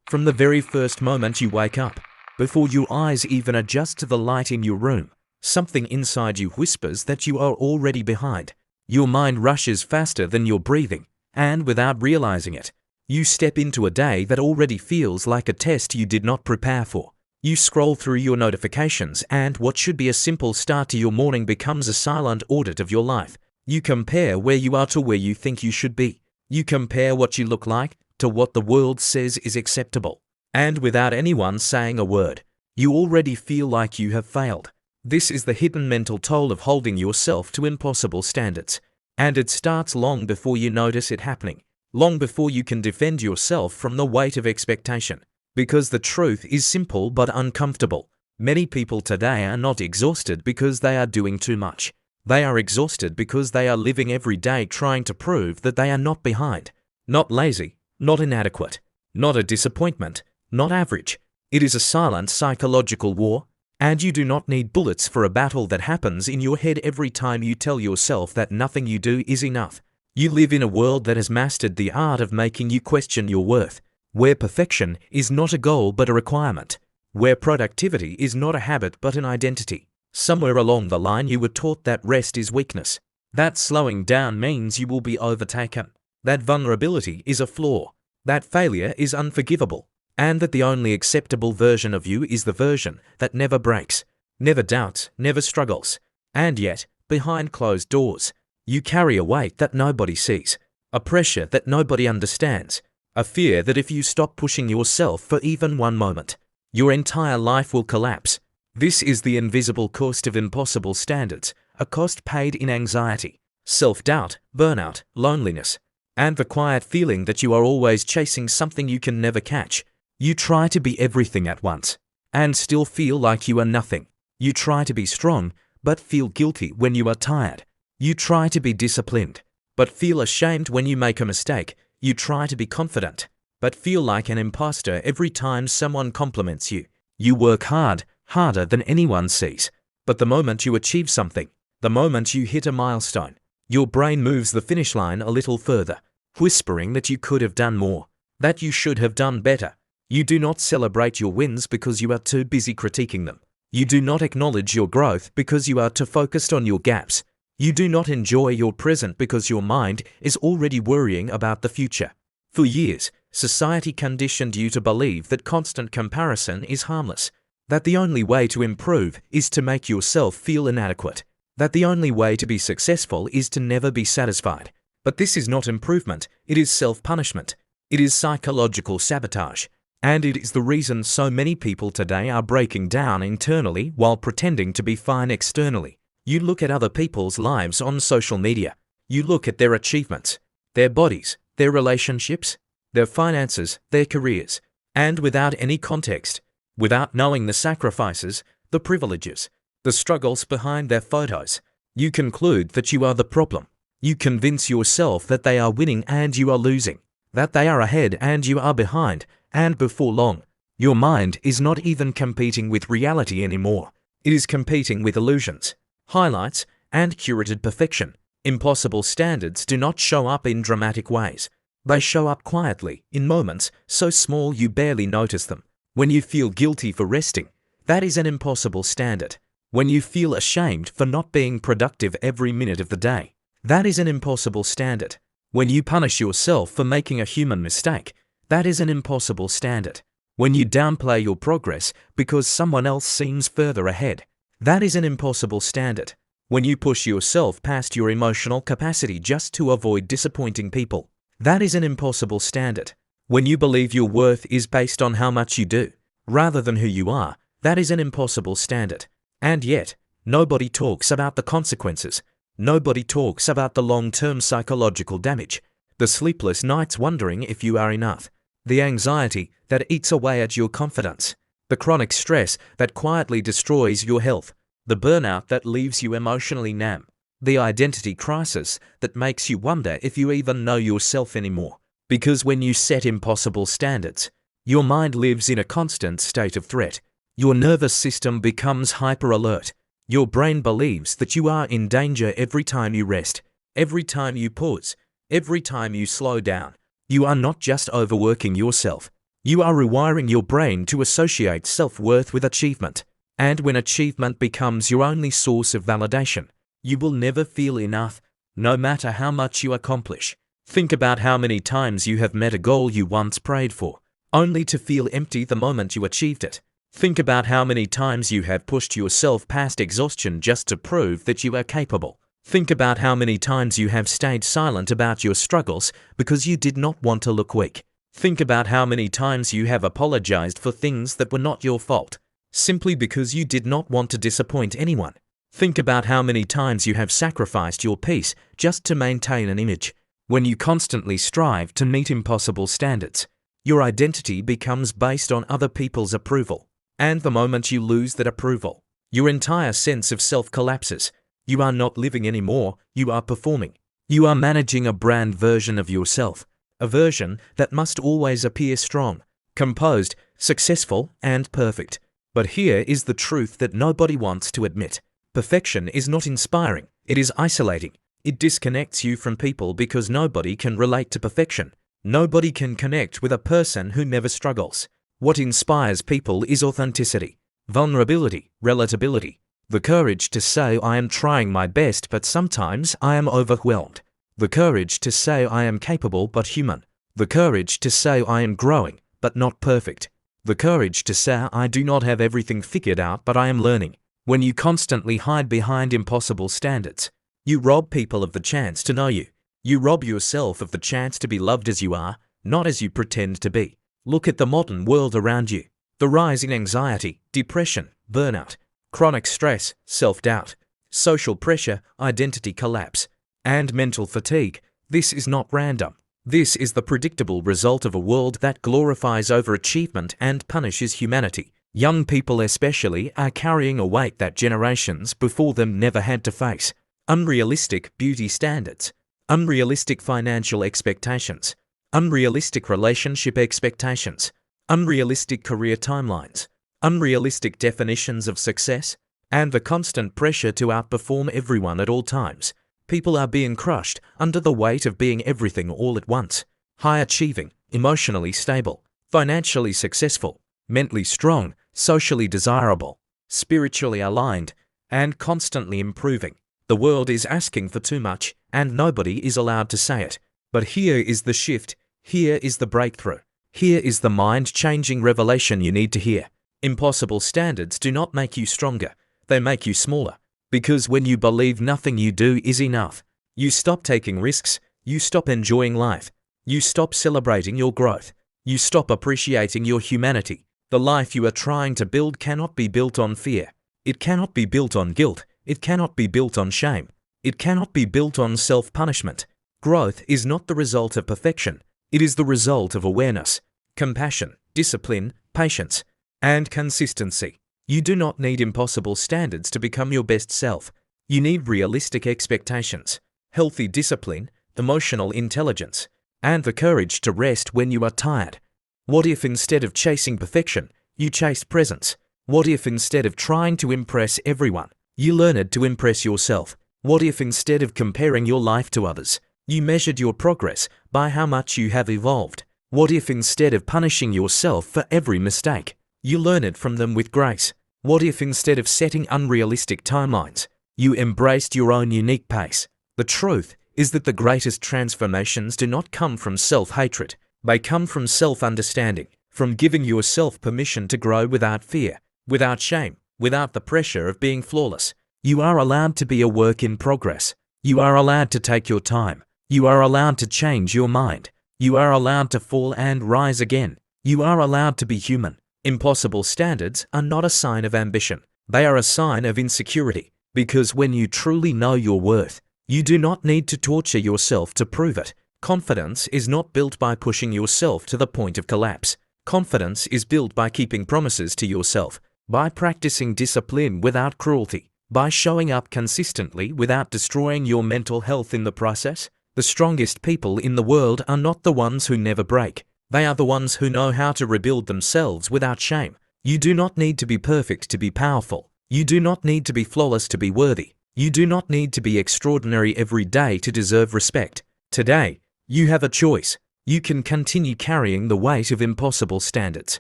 From the very first moment you wake up, before your eyes even adjust to the light in your room, something inside you whispers that you are already behind. Your mind rushes faster than your breathing, and without realizing it, you step into a day that already feels like a test you did not prepare for. You scroll through your notifications, and what should be a simple start to your morning becomes a silent audit of your life. You compare where you are to where you think you should be. You compare what you look like to what the world says is acceptable. And without anyone saying a word, you already feel like you have failed. This is the hidden mental toll of holding yourself to impossible standards. And it starts long before you notice it happening, long before you can defend yourself from the weight of expectation. Because the truth is simple but uncomfortable. Many people today are not exhausted because they are doing too much. They are exhausted because they are living every day trying to prove that they are not behind, not lazy, not inadequate, not a disappointment, not average. It is a silent psychological war, and you do not need bullets for a battle that happens in your head every time you tell yourself that nothing you do is enough. You live in a world that has mastered the art of making you question your worth, where perfection is not a goal but a requirement, where productivity is not a habit but an identity. Somewhere along the line you were taught that rest is weakness, that slowing down means you will be overtaken, that vulnerability is a flaw, that failure is unforgivable, and that the only acceptable version of you is the version that never breaks, never doubts, never struggles. And yet, behind closed doors, you carry a weight that nobody sees, a pressure that nobody understands, a fear that if you stop pushing yourself for even one moment, your entire life will collapse. This is the invisible cost of impossible standards, a cost paid in anxiety, self-doubt, burnout, loneliness, and the quiet feeling that you are always chasing something you can never catch. You try to be everything at once, and still feel like you are nothing. You try to be strong, but feel guilty when you are tired. You try to be disciplined, but feel ashamed when you make a mistake. You try to be confident, but feel like an imposter every time someone compliments you. You work hard, harder than anyone sees, but the moment you achieve something, the moment you hit a milestone, your brain moves the finish line a little further, whispering that you could have done more, that you should have done better. You do not celebrate your wins because you are too busy critiquing them. You do not acknowledge your growth because you are too focused on your gaps. You do not enjoy your present because your mind is already worrying about the future. For years, society conditioned you to believe that constant comparison is harmless, that the only way to improve is to make yourself feel inadequate, that the only way to be successful is to never be satisfied. But this is not improvement, it is self-punishment. It is psychological sabotage. And it is the reason so many people today are breaking down internally while pretending to be fine externally. You look at other people's lives on social media. You look at their achievements, their bodies, their relationships, their finances, their careers, and without any context, without knowing the sacrifices, the privileges, the struggles behind their photos, you conclude that you are the problem. You convince yourself that they are winning and you are losing, that they are ahead and you are behind, and before long, your mind is not even competing with reality anymore. It is competing with illusions, highlights, and curated perfection. Impossible standards do not show up in dramatic ways. They show up quietly, in moments so small you barely notice them. When you feel guilty for resting, that is an impossible standard. When you feel ashamed for not being productive every minute of the day, that is an impossible standard. When you punish yourself for making a human mistake, that is an impossible standard. When you downplay your progress because someone else seems further ahead, that is an impossible standard. When you push yourself past your emotional capacity just to avoid disappointing people, that is an impossible standard. When you believe your worth is based on how much you do, rather than who you are, that is an impossible standard. And yet, nobody talks about the consequences. Nobody talks about the long-term psychological damage, the sleepless nights wondering if you are enough, the anxiety that eats away at your confidence, the chronic stress that quietly destroys your health, the burnout that leaves you emotionally numb, the identity crisis that makes you wonder if you even know yourself anymore. Because when you set impossible standards, your mind lives in a constant state of threat. Your nervous system becomes hyper-alert. Your brain believes that you are in danger every time you rest, every time you pause, every time you slow down. You are not just overworking yourself. You are rewiring your brain to associate self-worth with achievement. And when achievement becomes your only source of validation, you will never feel enough, no matter how much you accomplish. Think about how many times you have met a goal you once prayed for, only to feel empty the moment you achieved it. Think about how many times you have pushed yourself past exhaustion just to prove that you are capable. Think about how many times you have stayed silent about your struggles because you did not want to look weak. Think about how many times you have apologized for things that were not your fault, simply because you did not want to disappoint anyone. Think about how many times you have sacrificed your peace just to maintain an image. When you constantly strive to meet impossible standards, your identity becomes based on other people's approval. And the moment you lose that approval, your entire sense of self collapses. You are not living anymore, you are performing. You are managing a brand version of yourself, a version that must always appear strong, composed, successful, and perfect. But here is the truth that nobody wants to admit. Perfection is not inspiring, it is isolating. It disconnects you from people because nobody can relate to perfection. Nobody can connect with a person who never struggles. What inspires people is authenticity, vulnerability, relatability, the courage to say I am trying my best but sometimes I am overwhelmed, the courage to say I am capable but human, the courage to say I am growing but not perfect, the courage to say I do not have everything figured out but I am learning. When you constantly hide behind impossible standards, you rob people of the chance to know you. You rob yourself of the chance to be loved as you are, not as you pretend to be. Look at the modern world around you. The rise in anxiety, depression, burnout, chronic stress, self-doubt, social pressure, identity collapse, and mental fatigue. This is not random. This is the predictable result of a world that glorifies overachievement and punishes humanity. Young people especially are carrying a weight that generations before them never had to face. Unrealistic beauty standards, unrealistic financial expectations, unrealistic relationship expectations, unrealistic career timelines, unrealistic definitions of success, and the constant pressure to outperform everyone at all times. People are being crushed under the weight of being everything all at once. High achieving, emotionally stable, financially successful, mentally strong, socially desirable, spiritually aligned, and constantly improving. The world is asking for too much, and nobody is allowed to say it. But here is the shift. Here is the breakthrough. Here is the mind-changing revelation you need to hear. Impossible standards do not make you stronger. They make you smaller. Because when you believe nothing you do is enough, you stop taking risks, you stop enjoying life, you stop celebrating your growth, you stop appreciating your humanity. The life you are trying to build cannot be built on fear. It cannot be built on guilt. It cannot be built on shame. It cannot be built on self-punishment. Growth is not the result of perfection. It is the result of awareness, compassion, discipline, patience, and consistency. You do not need impossible standards to become your best self. You need realistic expectations, healthy discipline, emotional intelligence, and the courage to rest when you are tired. What if instead of chasing perfection, you chased presence? What if instead of trying to impress everyone, you learned to impress yourself? What if instead of comparing your life to others, you measured your progress by how much you have evolved? What if instead of punishing yourself for every mistake, you learned from them with grace? What if instead of setting unrealistic timelines, you embraced your own unique pace? The truth is that the greatest transformations do not come from self-hatred. They come from self-understanding, from giving yourself permission to grow without fear, without shame, without the pressure of being flawless. You are allowed to be a work in progress. You are allowed to take your time. You are allowed to change your mind. You are allowed to fall and rise again. You are allowed to be human. Impossible standards are not a sign of ambition. They are a sign of insecurity. Because when you truly know your worth, you do not need to torture yourself to prove it. Confidence is not built by pushing yourself to the point of collapse. Confidence is built by keeping promises to yourself, by practicing discipline without cruelty, by showing up consistently without destroying your mental health in the process. The strongest people in the world are not the ones who never break. They are the ones who know how to rebuild themselves without shame. You do not need to be perfect to be powerful. You do not need to be flawless to be worthy. You do not need to be extraordinary every day to deserve respect. Today, you have a choice. You can continue carrying the weight of impossible standards,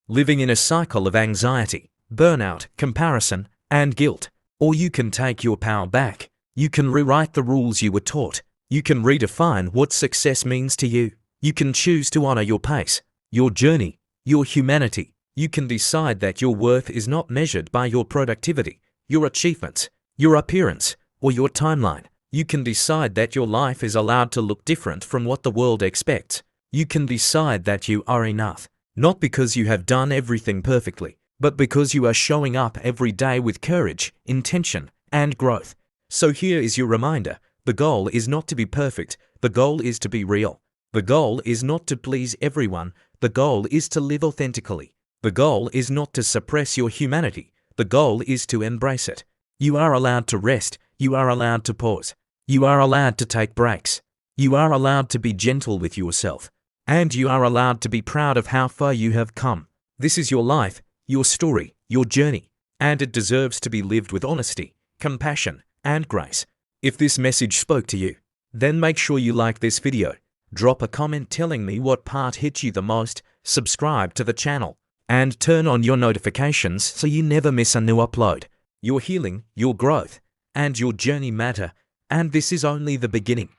living in a cycle of anxiety, burnout, comparison, and guilt. Or you can take your power back. You can rewrite the rules you were taught. You can redefine what success means to you. You can choose to honor your pace, your journey, your humanity. You can decide that your worth is not measured by your productivity, your achievements, your appearance, or your timeline. You can decide that your life is allowed to look different from what the world expects. You can decide that you are enough, not because you have done everything perfectly, but because you are showing up every day with courage, intention, and growth. So here is your reminder. The goal is not to be perfect. The goal is to be real. The goal is not to please everyone. The goal is to live authentically. The goal is not to suppress your humanity. The goal is to embrace it. You are allowed to rest. You are allowed to pause. You are allowed to take breaks. You are allowed to be gentle with yourself. And you are allowed to be proud of how far you have come. This is your life, your story, your journey, and it deserves to be lived with honesty, compassion, and grace. If this message spoke to you, then make sure you like this video, drop a comment telling me what part hit you the most, subscribe to the channel, and turn on your notifications so you never miss a new upload. Your healing, your growth, and your journey matter, and this is only the beginning.